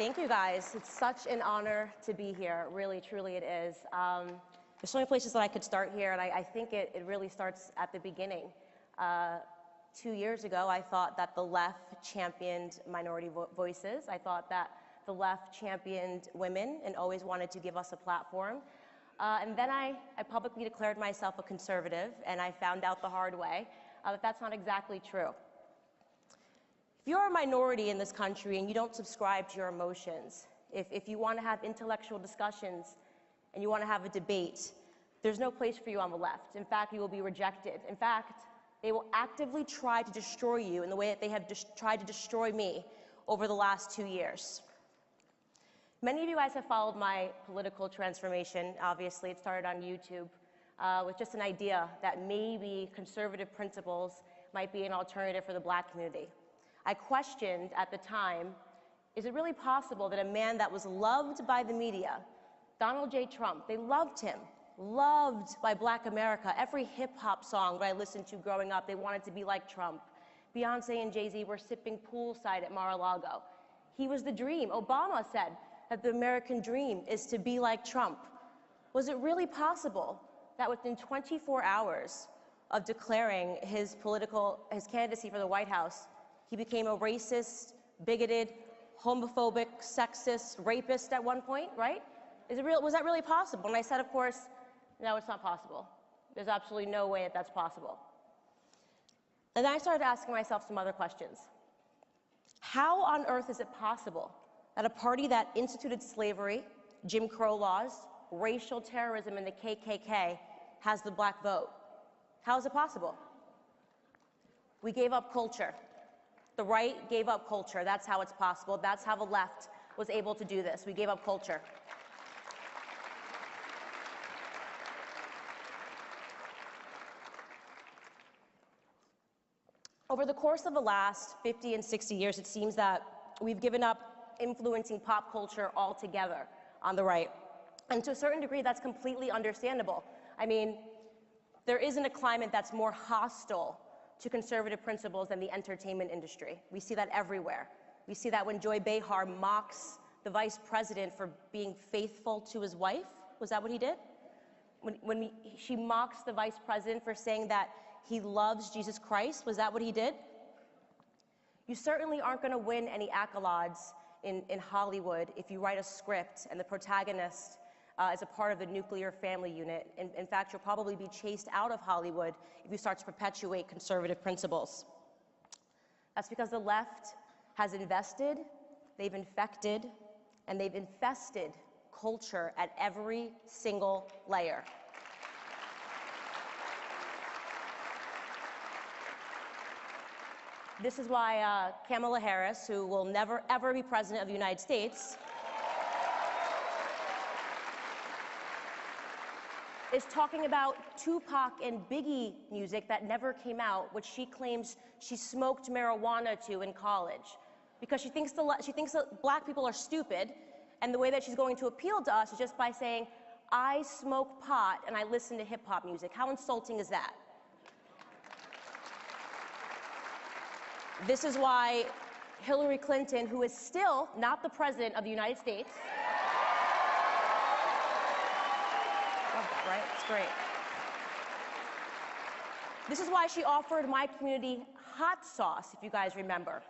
Thank you, guys. It's such an honor to be here. Really, truly it is. There's so many places that I could start here, and I think it really starts at the beginning. 2 years ago, I thought that the left championed minority voices. I thought that the left championed women and always wanted to give us a platform. And then I publicly declared myself a conservative, and I found out the hard way that that's not exactly true. If you're a minority in this country and you don't subscribe to your emotions, if you want to have intellectual discussions and you want to have a debate, there's no place for you on the left. In fact, you will be rejected. In fact, they will actively try to destroy you in the way that they have tried to destroy me over the last 2 years. Many of you guys have followed my political transformation. Obviously, it started on YouTube with just an idea that maybe conservative principles might be an alternative for the Black community. I questioned at the time, is it really possible that a man that was loved by the media, Donald J. Trump, they loved him, loved by Black America. Every hip-hop song that I listened to growing up, they wanted to be like Trump. Beyonce and Jay-Z were sipping poolside at Mar-a-Lago. He was the dream. Obama said that the American dream is to be like Trump. Was it really possible that within 24 hours of declaring his candidacy for the White House, he became a racist, bigoted, homophobic, sexist, rapist at one point, right? Was that really possible? And I said, of course, no, it's not possible. There's absolutely no way that that's possible. And then I started asking myself some other questions. How on earth is it possible that a party that instituted slavery, Jim Crow laws, racial terrorism, and the KKK has the Black vote? How is it possible? We gave up culture. The right gave up culture. That's how it's possible. That's how the left was able to do this. We gave up culture. Over the course of the last 50 and 60 years, it seems that we've given up influencing pop culture altogether on the right. And to a certain degree, that's completely understandable. I mean, there isn't a climate that's more hostile to conservative principles than the entertainment industry. We see that everywhere. We see that when Joy Behar mocks the vice president for being faithful to his wife. Was that what he did? When she mocks the vice president for saying that he loves Jesus Christ, was that what he did? You certainly aren't going to win any accolades in Hollywood if you write a script and the protagonist is a part of the nuclear family unit. In fact, you'll probably be chased out of Hollywood if you start to perpetuate conservative principles. That's because the left has invested, they've infected, and they've infested culture at every single layer. This is why Kamala Harris, who will never, ever be president of the United States, is talking about Tupac and Biggie music that never came out, which she claims she smoked marijuana to in college, because she thinks that Black people are stupid, and the way that she's going to appeal to us is just by saying, I smoke pot and I listen to hip-hop music. How insulting is that? This is why Hillary Clinton, who is still not the president of the United States, right? It's great. This is why she offered my community hot sauce, if you guys remember.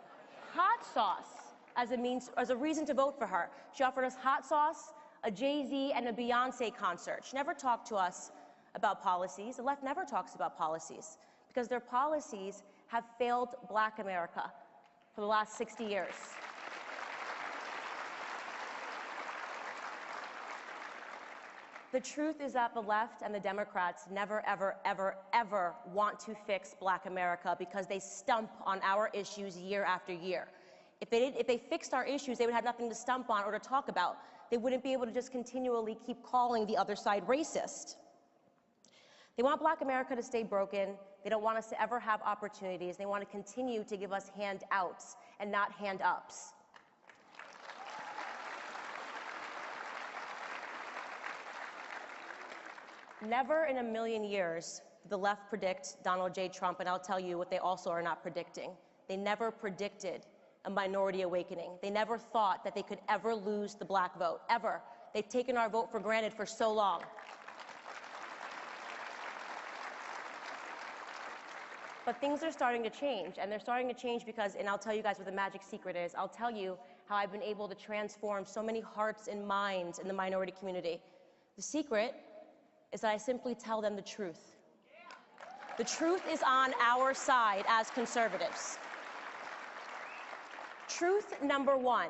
Hot sauce as a reason to vote for her. She offered us hot sauce, a Jay-Z, and a Beyonce concert. She never talked to us about policies. The left never talks about policies because their policies have failed Black America for the last 60 years. The truth is that the left and the Democrats never, ever, ever, ever want to fix Black America because they stump on our issues year after year. If they fixed our issues, they would have nothing to stump on or to talk about. They wouldn't be able to just continually keep calling the other side racist. They want Black America to stay broken. They don't want us to ever have opportunities. They want to continue to give us handouts and not hand-ups. Never in a million years did the left predict Donald J. Trump, and I'll tell you what they also are not predicting. They never predicted a minority awakening. They never thought that they could ever lose the black vote, ever. They've taken our vote for granted for so long. But things are starting to change, and they're starting to change because, and I'll tell you guys what the magic secret is. I'll tell you how I've been able to transform so many hearts and minds in the minority community. The secret is that I simply tell them the truth. The truth is on our side as conservatives. Truth number one,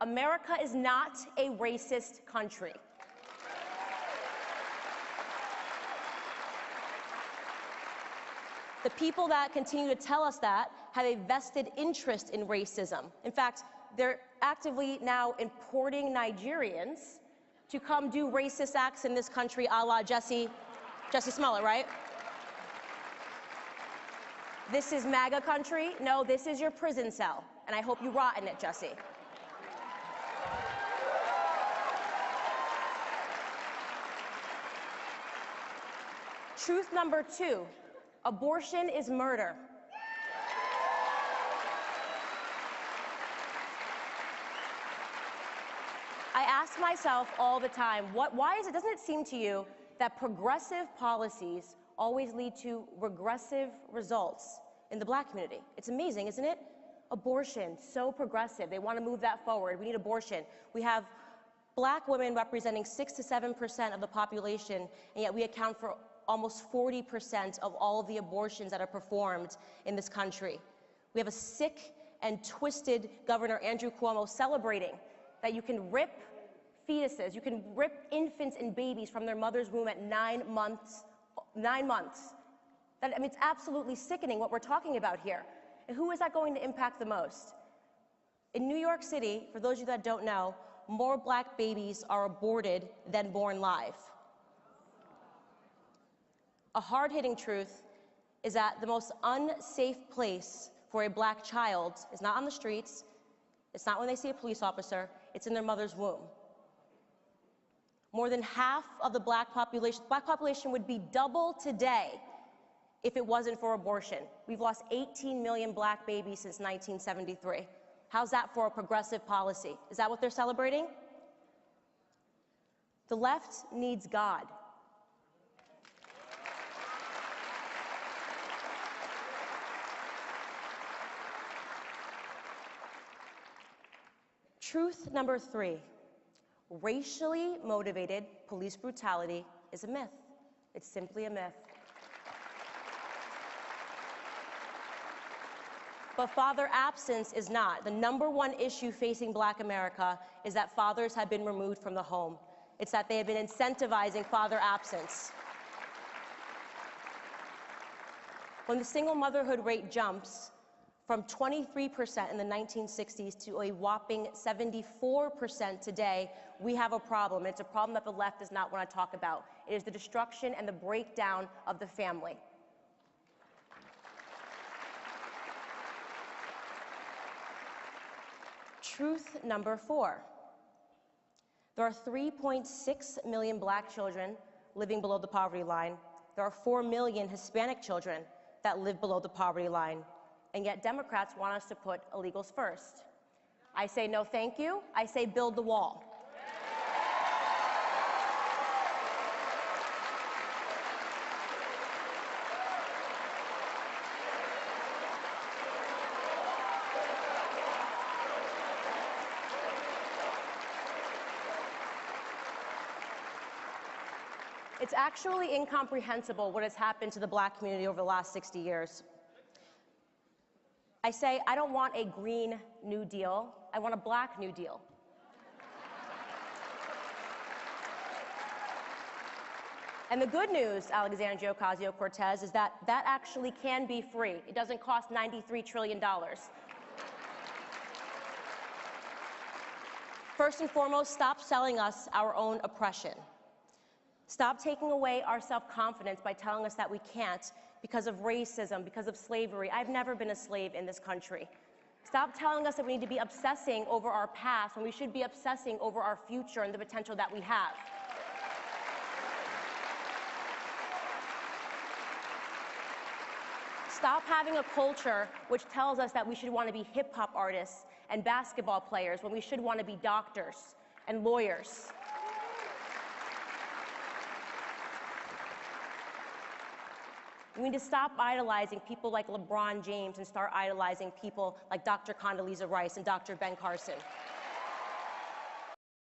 America is not a racist country. The people that continue to tell us that have a vested interest in racism. In fact, they're actively now importing Nigerians to come do racist acts in this country, a la Jussie Smollett, right? This is MAGA country. No, this is your prison cell, and I hope you rot in it, Jussie. Truth number two, abortion is murder. I ask myself all the time, doesn't it seem to you that progressive policies always lead to regressive results in the black community? It's amazing, isn't it? Abortion, so progressive. They want to move that forward. We need abortion. We have black women representing 6 to 7% of the population, and yet we account for almost 40% of all of the abortions that are performed in this country. We have a sick and twisted Governor Andrew Cuomo celebrating that you can rip fetuses, you can rip infants and babies from their mother's womb at 9 months. 9 months. It's absolutely sickening what we're talking about here. And who is that going to impact the most? In New York City, for those of you that don't know, more black babies are aborted than born live. A hard-hitting truth is that the most unsafe place for a black child is not on the streets, it's not when they see a police officer, it's in their mother's womb. More than half of the black population would be double today if it wasn't for abortion. We've lost 18 million black babies since 1973. How's that for a progressive policy? Is that what they're celebrating? The left needs God. Truth number three, racially motivated police brutality is a myth. It's simply a myth. But father absence is not. The number one issue facing black America is that fathers have been removed from the home. It's that they have been incentivizing father absence. When the single motherhood rate jumps from 23% in the 1960s to a whopping 74% today, we have a problem. It's a problem that the left does not want to talk about. It is the destruction and the breakdown of the family. Truth number four. There are 3.6 million black children living below the poverty line. There are 4 million Hispanic children that live below the poverty line. And yet Democrats want us to put illegals first. I say no thank you. I say build the wall. It's actually incomprehensible what has happened to the black community over the last 60 years. I say, I don't want a Green New Deal, I want a Black New Deal. And the good news, Alexandria Ocasio-Cortez, is that that actually can be free. It doesn't cost $93 trillion. First and foremost, stop selling us our own oppression. Stop taking away our self-confidence by telling us that we can't because of racism, because of slavery. I've never been a slave in this country. Stop telling us that we need to be obsessing over our past when we should be obsessing over our future and the potential that we have. Stop having a culture which tells us that we should want to be hip-hop artists and basketball players when we should want to be doctors and lawyers. We need to stop idolizing people like LeBron James and start idolizing people like Dr. Condoleezza Rice and Dr. Ben Carson.